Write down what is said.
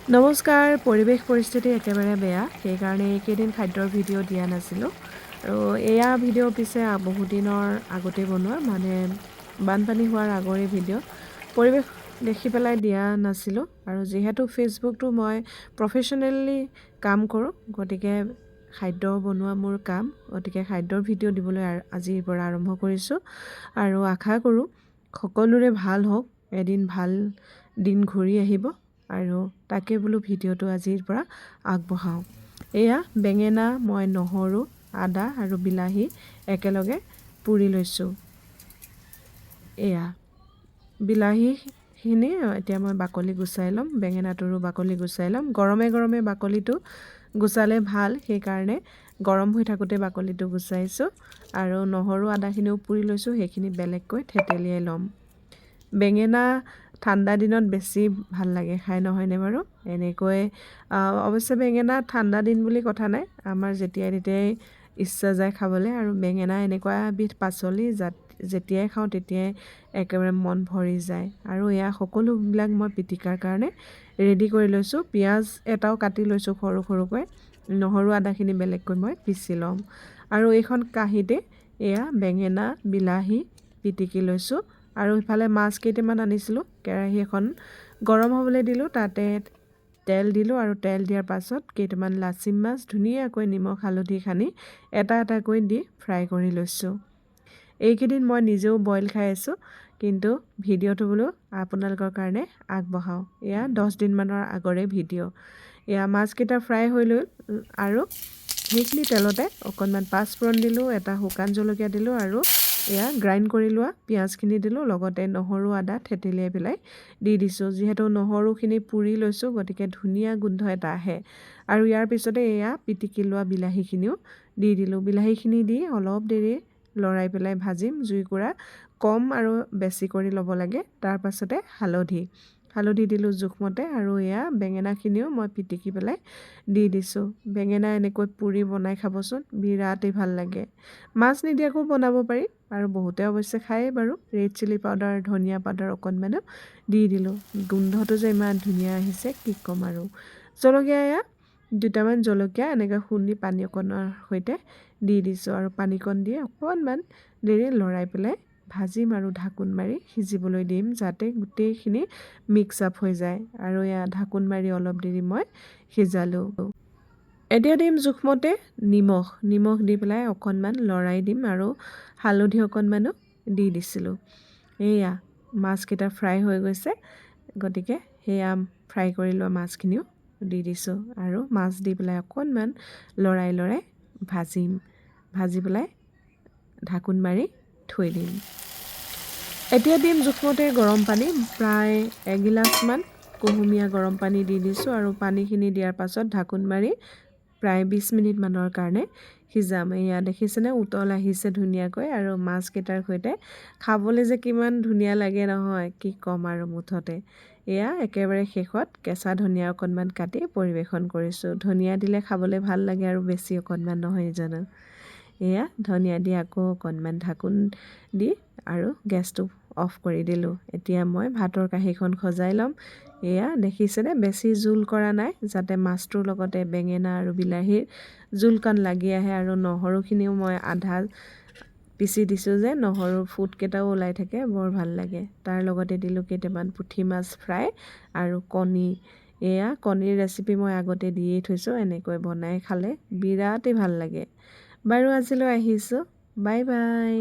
নমস্কাৰ। পৰিৱেশ পৰিস্থিতি একেবাৰে বেয়া, সেইকাৰণে এইকেইদিন খাদ্যৰ ভিডিঅ' দিয়া নাছিলোঁ। আৰু এয়া ভিডিঅ' পিছে বহুত দিনৰ আগতে বনোৱা, মানে বানপানী হোৱাৰ আগৰে ভিডিঅ'। পৰিৱেশ দেখি পেলাই দিয়া নাছিলোঁ, আৰু যিহেতু ফেচবুকটো মই প্ৰফেশ্যনেলি কাম কৰোঁ, গতিকে খাদ্য বনোৱা মোৰ কাম, গতিকে খাদ্যৰ ভিডিঅ' দিবলৈ আজিৰ পৰা আৰম্ভ কৰিছোঁ। আৰু আশা কৰোঁ সকলোৰে ভাল হওক, এদিন ভাল দিন ঘূৰি আহিব, আৰু তাকে বোলো ভিডিঅ'টো আজিৰ পৰা আগবঢ়াওঁ। এয়া বেঙেনা, মই নহৰু, আদা আৰু বিলাহী একেলগে পুৰি লৈছোঁ। এয়া বিলাহীখিনি এতিয়া মই বাকলি গুচাই ল'ম, বেঙেনাটোৰো বাকলি গুচাই ল'ম। গৰমে গৰমে বাকলিটো গুচালে ভাল, সেইকাৰণে গৰম হৈ থাকোঁতে বাকলিটো গুচাইছোঁ। আৰু নহৰু আদাখিনিও পুৰি লৈছোঁ, সেইখিনি বেলেগকৈ থেতেলিয়াই ল'ম। বেঙেনা ঠাণ্ডা দিনত বেছি ভাল লাগে খাই, নহয়নে বাৰু? এনেকৈ অৱশ্যে বেঙেনা ঠাণ্ডা দিন বুলি কথা নাই, আমাৰ যেতিয়াই তেতিয়াই ইচ্ছা যায় খাবলৈ। আৰু বেঙেনা এনেকুৱা এবিধ পাচলি যেতিয়াই খাওঁ তেতিয়াই একেবাৰে মন ভৰি যায়। আৰু এয়া সকলোবিলাক মই পিটিকাৰ কাৰণে ৰেডি কৰি লৈছোঁ। পিঁয়াজ এটাও কাটি লৈছোঁ সৰু সৰুকৈ, নহৰু আদাখিনি বেলেগকৈ মই পিচি ল'ম। আৰু এইখন কাঁহীতে এয়া বেঙেনা, বিলাহী পিটিকি লৈছোঁ। আৰু ইফালে মাছ কেইটামান আনিছিলোঁ, কেৰাহী এখন গৰম হ'বলৈ দিলোঁ, তাতে তেল দিলোঁ। আৰু তেল দিয়াৰ পাছত কেইটামান লাচিম মাছ ধুনীয়াকৈ নিমখ হালধি সানি এটা এটাকৈ দি ফ্ৰাই কৰি লৈছোঁ। এইকেইদিন মই নিজেও বইল খাই আছোঁ, কিন্তু ভিডিঅ'টো বোলো আপোনালোকৰ কাৰণে আগবঢ়াওঁ। এয়া 10 দিনমানৰ আগৰে ভিডিঅ'। এয়া মাছকেইটা ফ্ৰাই হৈ লৈ, আৰু সেইখিনি তেলতে অকণমান পাঁচফোৰণ দিলোঁ, এটা শুকান জলকীয়া দিলোঁ, আৰু এয়া গ্ৰাইণ্ড কৰি লোৱা পিঁয়াজখিনি দিলোঁ, লগতে নহৰু আদা থেতেলিয়াই পেলাই দি দিছোঁ। যিহেতু নহৰুখিনি পুৰি লৈছোঁ, গতিকে ধুনীয়া গোন্ধ এটা আহে। আৰু ইয়াৰ পিছতে এয়া পিটিকি লোৱা বিলাহীখিনিও দি দিলোঁ। বিলাহীখিনি দি অলপ দেৰি লৰাই পেলাই ভাজিম। জুইকুৰা কম আৰু বেছি কৰি ল'ব লাগে। তাৰ পাছতে হালধি দিলোঁ জোখমতে। আৰু এয়া বেঙেনাখিনিও মই পিটিকি পেলাই দি দিছোঁ। বেঙেনা এনেকৈ পুৰি বনাই খাবচোন, বিৰাটেই ভাল লাগে। মাছ নিদিয়াকৈও বনাব পাৰি, আৰু বহুতে অৱশ্যে খায়েই বাৰু। ৰেড চিলি পাউডাৰ, ধনিয়া পাউডাৰ অকণমানো দি দিলোঁ। গোন্ধটো যে ইমান ধুনীয়া আহিছে, কি ক'ম আৰু। জলকীয়া এয়া দুটামান জলকীয়া এনেকৈ খুন্দি পানী অকণৰ সৈতে দি দিছোঁ। আৰু পানীকণ দি অকণমান দেৰি লৰাই পেলাই ভাজিম, আৰু ঢাকোন মাৰি সিজিবলৈ দিম, যাতে গোটেইখিনি মিক্স আপ হৈ যায়। আৰু এয়া ঢাকোন মাৰি অলপ দেৰি মই সিজালোঁ। এতিয়া দিম জোখমতে নিমখ দি পেলাই অকণমান লৰাই দিম, আৰু হালধি অকণমানো দি দিছিলোঁ। এয়া মাছকেইটা ফ্ৰাই হৈ গৈছে, গতিকে সেয়া ফ্ৰাই কৰি লোৱা মাছখিনিও দি দিছোঁ। আৰু মাছ দি পেলাই অকণমান লৰাই ভাজি পেলাই ঢাকোন মাৰি থৈ দিম। এতিয়া দিম জোখমতে গৰম পানী, প্ৰায় এগিলাচমান কুহুমীয়া গৰম পানী দি দিছোঁ। আৰু পানীখিনি দিয়াৰ পাছত ঢাকোন মাৰি প্ৰায় 20 মিনিটমানৰ কাৰণে সিজাম। এয়া দেখিছেনে, উতল আহিছে ধুনীয়াকৈ। আৰু মাছকেইটাৰ সৈতে খাবলৈ যে কিমান ধুনীয়া লাগে নহয়, কি ক'ম আৰু। মুঠতে এয়া একেবাৰে শেষত কেঁচা ধনিয়া অকণমান কাটি পৰিৱেশন কৰিছোঁ। ধনিয়া দিলে খাবলৈ ভাল লাগে, আৰু বেছি অকণমান নহয় জানো। এয়া ধনিয়া দি আকৌ অকণমান ঢাকোন দি আৰু গেছটো অফ কৰি দিলোঁ। এতিয়া মই ভাতৰ কাঁহীখন সজাই ল'ম। এয়া দেখিছেনে, বেছি জোল কৰা নাই, যাতে মাছটোৰ লগতে বেঙেনা আৰু বিলাহীৰ জোলকণ লাগি আহে। আৰু নহৰুখিনিও মই আধা পিচি দিছোঁ, যে নহৰুৰ ফুটকেইটাও ওলাই থাকে, বৰ ভাল লাগে। তাৰ লগতে দিলোঁ কেইটামান পুঠি মাছ ফ্ৰাই আৰু কণী। এয়া কণীৰ ৰেচিপি মই আগতে দিয়েই থৈছোঁ, এনেকৈ বনাই খালে বিৰাটেই ভাল লাগে। বাৰু আজিলৈ আহিছোঁ, বাই বাই।